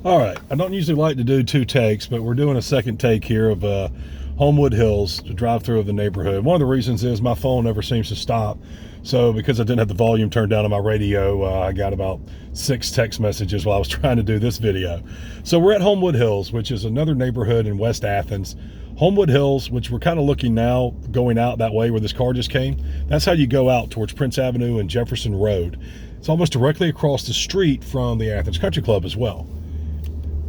All right, I don't usually like to do two takes, but we're doing a second take here of Homewood Hills, the drive-through of the neighborhood. One of the reasons is my phone never seems to stop. So because I didn't have the volume turned down on my radio, I got about 6 text messages while I was trying to do this video. So we're at Homewood Hills, which is another neighborhood in West Athens. Homewood Hills, which we're kind of looking now, going out that way where this car just came. That's how you go out towards Prince Avenue and Jefferson Road. It's almost directly across the street from the Athens Country Club as well.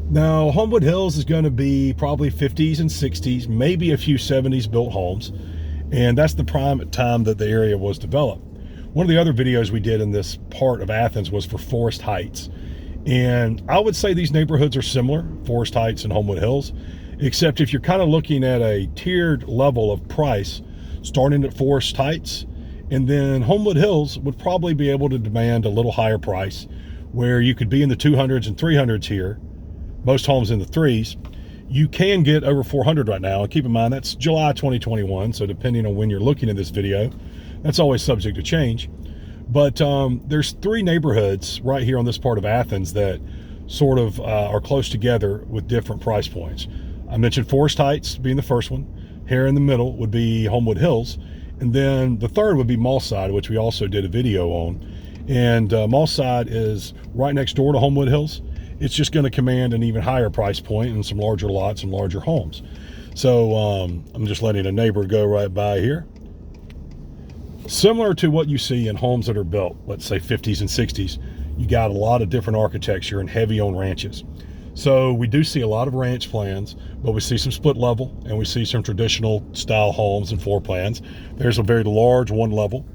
Now, Homewood Hills is going to be probably 50s and 60s, maybe a few 70s built homes. And that's the prime time that the area was developed. One of the other videos we did in this part of Athens was for Forest Heights. And I would say these neighborhoods are similar, Forest Heights and Homewood Hills, except if you're kind of looking at a tiered level of price, starting at Forest Heights, and then Homewood Hills would probably be able to demand a little higher price, where you could be in the 200s and 300s here, most homes in the 3s. You can get over 400 right now, and keep in mind that's July 2021, so depending on when you're looking at this video, that's always subject to change. But there's 3 neighborhoods right here on this part of Athens that sort of are close together with different price points. I mentioned Forest Heights being the first one. Here in the middle would be Homewood Hills, and then the third would be Mallside, which we also did a video on. And Mallside is right next door to Homewood Hills. It's just going to command an even higher price point and some larger lots and larger homes. So I'm just letting a neighbor go right by here. Similar to what you see in homes that are built, let's say 50s and 60s, you got a lot of different architecture and heavy on ranches. So we do see a lot of ranch plans, but we see some split level and we see some traditional style homes and floor plans. There's a very large one level.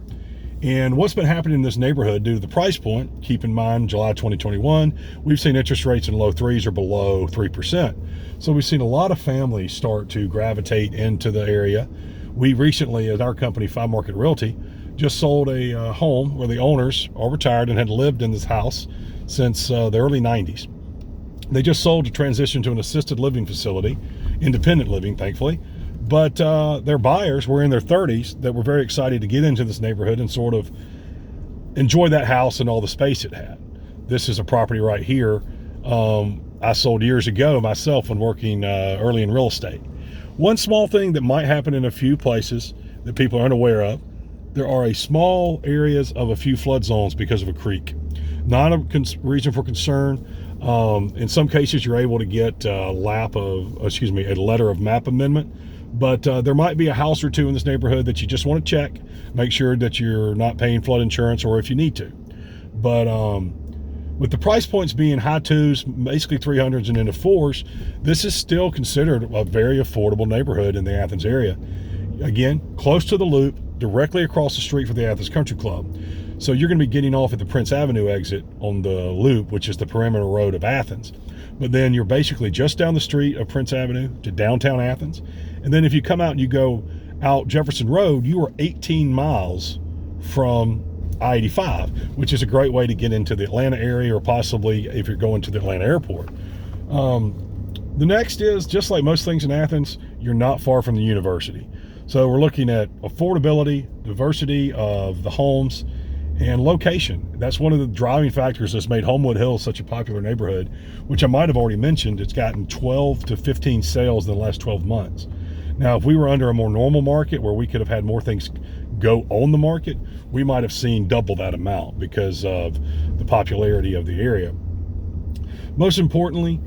And what's been happening in this neighborhood due to the price point, keep in mind, July 2021, we've seen interest rates in low 3s or below 3%. So we've seen a lot of families start to gravitate into the area. We recently, as our company, 5 Market Realty, just sold a home where the owners are retired and had lived in this house since the early 90s. They just sold to transition to an assisted living facility, independent living, thankfully. But their buyers were in their 30s that were very excited to get into this neighborhood and sort of enjoy that house and all the space it had. This is a property right here I sold years ago myself when working early in real estate. One small thing that might happen in a few places that people are unaware of, there are a small areas of a few flood zones because of a creek. Not a reason for concern. In some cases, you're able to get a letter of map amendment. But there might be a house or two in this neighborhood that you just want to check, make sure that you're not paying flood insurance, or if you need to. But with the price points being high 2s, basically 300s and into 4s, this is still considered a very affordable neighborhood in the Athens area. Again, close to the loop, directly across the street from the Athens Country Club. So you're going to be getting off at the Prince Avenue exit on the loop, which is the perimeter road of Athens. But then you're basically just down the street of Prince Avenue to downtown Athens. And then if you come out and you go out Jefferson Road, you are 18 miles from I-85, which is a great way to get into the Atlanta area, or possibly if you're going to the Atlanta airport. The next is, just like most things in Athens, you're not far from the university. So we're looking at affordability, diversity of the homes, and location. That's one of the driving factors that's made Homewood Hills such a popular neighborhood, which I might have already mentioned. It's gotten 12 to 15 sales in the last 12 months. Now, if we were under a more normal market where we could have had more things go on the market, we might have seen double that amount because of the popularity of the area. Most importantly,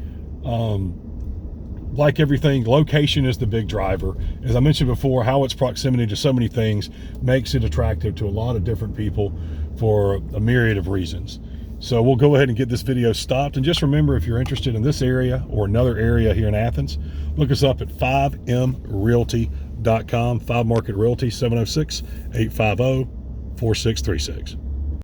like everything, location is the big driver. As I mentioned before, how its proximity to so many things makes it attractive to a lot of different people for a myriad of reasons. So we'll go ahead and get this video stopped. And just remember, if you're interested in this area or another area here in Athens, look us up at 5mrealty.com, 5 Market Realty, 706-850-4636.